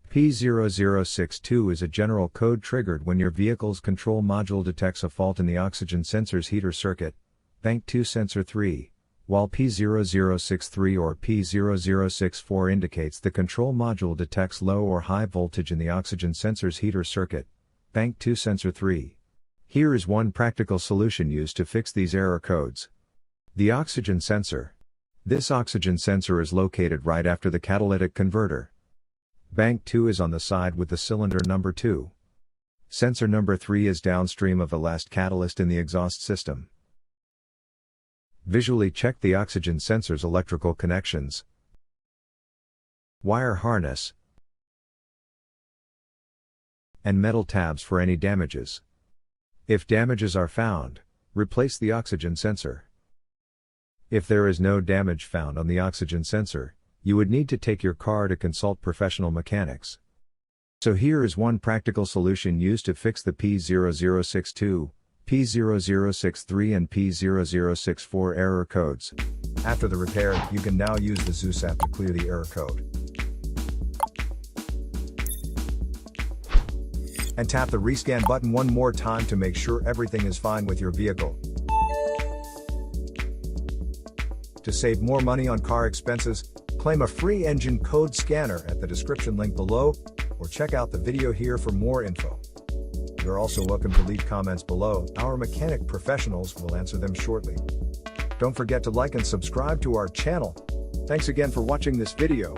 P0062 is a general code triggered when your vehicle's control module detects a fault in the oxygen sensor's heater circuit, Bank 2 Sensor 3, while P0063 or P0064 indicates the control module detects low or high voltage in the oxygen sensor's heater circuit, Bank 2 Sensor 3. Here is one practical solution used to fix these error codes. The oxygen sensor. This oxygen sensor is located right after the catalytic converter. Bank 2 is on the side with the cylinder number 2. Sensor number 3 is downstream of the last catalyst in the exhaust system. Visually check the oxygen sensor's electrical connections. Wire harness and metal tabs for any damages. If damages are found, replace the oxygen sensor. If there is no damage found on the oxygen sensor, you would need to take your car to consult professional mechanics. So here is one practical solution used to fix the P0062, P0063 and P0064 error codes. After the repair, you can now use the HO2S app to clear the error code. And tap the rescan button one more time to make sure everything is fine with your vehicle. To save more money on car expenses, claim a free engine code scanner at the description link below, or check out the video here for more info. You're also welcome to leave comments below, our mechanic professionals will answer them shortly. Don't forget to like and subscribe to our channel. Thanks again for watching this video.